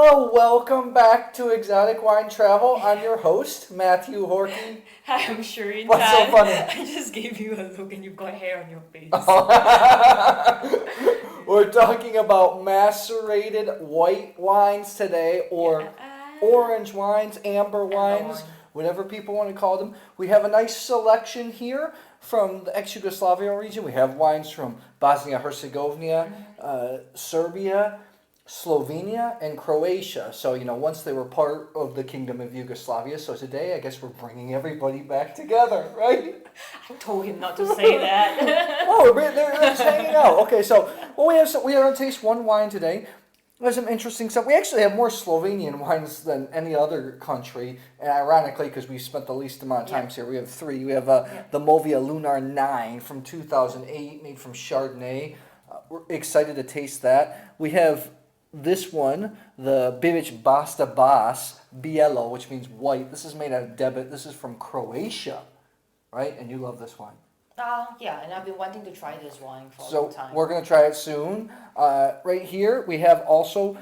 Hello, welcome back to Exotic Wine Travel. I'm your host, Matthew Horky. Hi, I'm Shireen. What's so funny? I just gave you a look and you've got hair on your face. We're talking about macerated white wines today, or orange wines, amber wines, whatever people want to call them. We have a nice selection here from the Ex-Yugoslavian region. We have wines from Bosnia-Herzegovina, Serbia, Slovenia, and Croatia. So, once they were part of the Kingdom of Yugoslavia. So today, I guess we're bringing everybody back together, right? I told him not to say that. They're just hanging out. Okay, so we are going to taste one wine today. There's some interesting stuff. We actually have more Slovenian wines than any other country, and ironically, because we spent the least amount of time here, we have three. We have the Movia Lunar 9 from 2008, made from Chardonnay. We're excited to taste that. We have this one, the Bibich Bijelo, which means white. This is made out of debit. This is from Croatia, right? And you love this wine. Yeah, and I've been wanting to try this wine for a long time. So we're going to try it soon. Right here, we have also,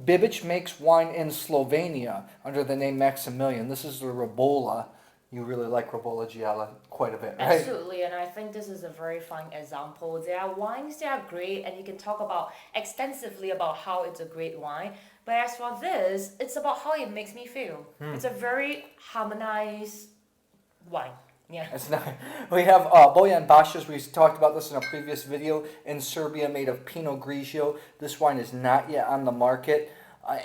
Bibich makes wine in Slovenia under the name Maximilian. This is the Rebulla. You really like Rebulla, Giala, quite a bit, right? Absolutely, and I think this is a very fine example. There are wines that are great, and you can talk about extensively about how it's a great wine. But as for this, it's about how it makes me feel. It's a very harmonized wine. Yeah. It's not. We have Bojan Baša's. We talked about this in a previous video. In Serbia, made of Pinot Grigio. This wine is not yet on the market.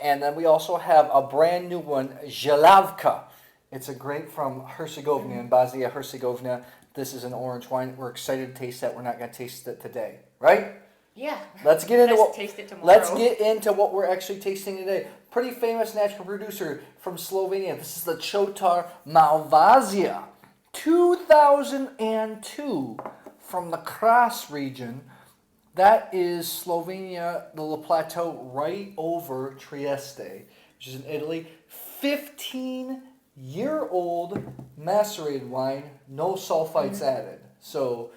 And then we also have a brand new one, Žilavka. It's a grape from Herzegovina, in Bosnia-Herzegovina. This is an orange wine. We're excited to taste that. We're not going to taste it today, right? Yeah. Let's get into taste it tomorrow. Let's get into what we're actually tasting today. Pretty famous natural producer from Slovenia. This is the Čotar Malvazija. 2002 from the KRAS region. That is Slovenia, the plateau right over Trieste, which is in Italy. 15-year-old macerated wine, no sulfites added. So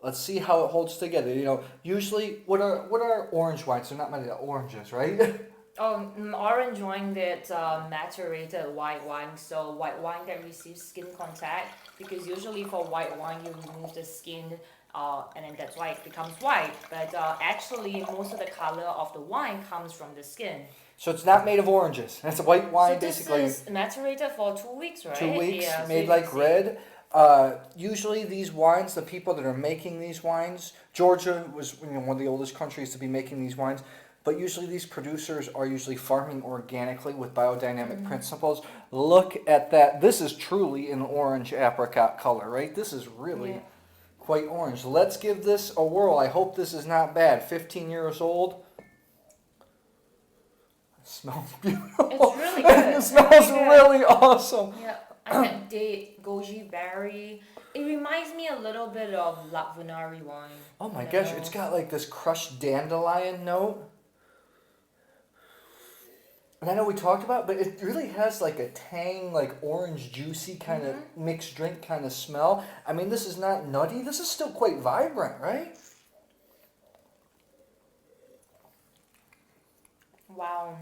let's see how it holds together. Usually, what are orange wines? They're not made of oranges, right? Orange wine that macerated white wine, so white wine that receives skin contact, because usually for white wine you remove the skin and then that's why it becomes white, but actually most of the color of the wine comes from the skin. So it's not made of oranges. It's a white wine, basically. This is macerated for 2 weeks, right? 2 weeks, yeah, made so like red. Usually these wines, the people that are making these wines, Georgia was one of the oldest countries to be making these wines, but usually these producers are usually farming organically with biodynamic principles. Look at that. This is truly an orange apricot color, right? This is really quite orange. Let's give this a whirl. I hope this is not bad. 15 years old. It smells beautiful. It's really good. It smells really awesome. Yeah, I had date, goji berry. It reminds me a little bit of Latvinari wine. Oh my gosh, it's got like this crushed dandelion note. And I know we talked about it, but it really has like a tang, like orange juicy kind of mixed drink kind of smell. I mean, this is not nutty. This is still quite vibrant, right? Wow.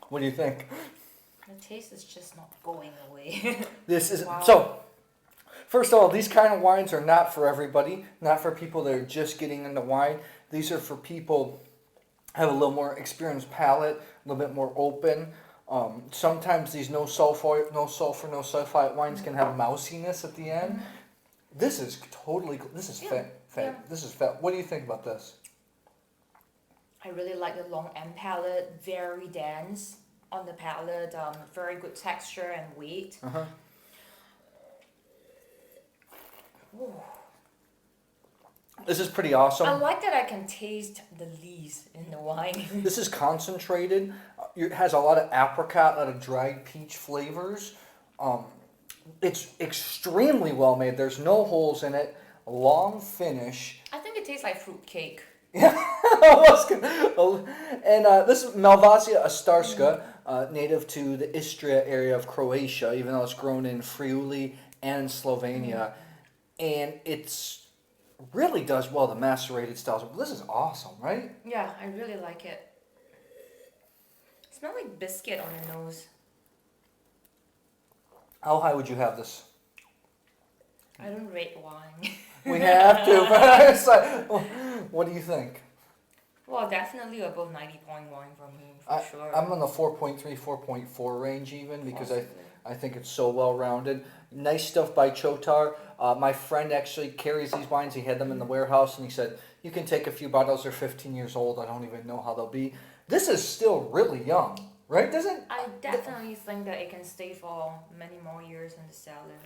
What do you think? The taste is just not going away. This is so. First of all, these kind of wines are not for everybody. Not for people that are just getting into wine. These are for people who have a little more experienced palate, a little bit more open. Sometimes these no sulfur, no sulfite wines can have mousiness at the end. This is totally. This is This is fat. What do you think about this? I really like the long end palate. Very dense on the palate. Very good texture and weight. This is pretty awesome. I like that I can taste the leaves in the wine. This is concentrated. It has a lot of apricot, a lot of dried peach flavors. It's extremely well made. There's no holes in it. Long finish. I think it tastes like fruit cake. Yeah, and this is Malvazija Starska. native to the Istria area of Croatia, even though it's grown in Friuli and Slovenia. And it's really does well, the macerated styles. This is awesome, right? Yeah, I really like it. It smells like biscuit on the nose. How high would you have this? I don't rate wine. We have to, but it's like, what do you think? Well, definitely above 90.1 from me, for sure. I'm on the 4.3, 4.4 range even, because I think it's so well rounded. Nice stuff by Čotar. My friend actually carries these wines. He had them in the warehouse, and he said, you can take a few bottles. They're 15 years old. I don't even know how they'll be. This is still really young, right? Doesn't? I definitely think that it can stay for many more years in the cellar.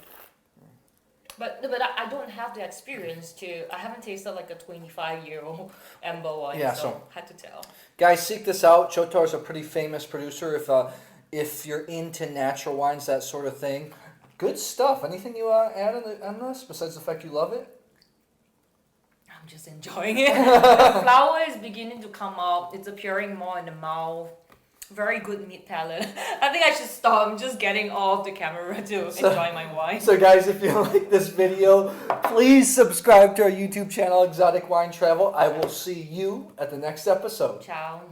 But I don't have the experience to. I haven't tasted like a 25-year-old amber wine, so had to tell. Guys, seek this out. Čotar is a pretty famous producer. If you're into natural wines, that sort of thing, good stuff. Anything you add on this besides the fact you love it? I'm just enjoying it. The flower is beginning to come up. It's appearing more in the mouth. Very good meat palate. I think I should stop. I'm just getting off the camera to enjoy my wine. So guys, if you like this video, please subscribe to our YouTube channel, Exotic Wine Travel. I will see you at the next episode. Ciao.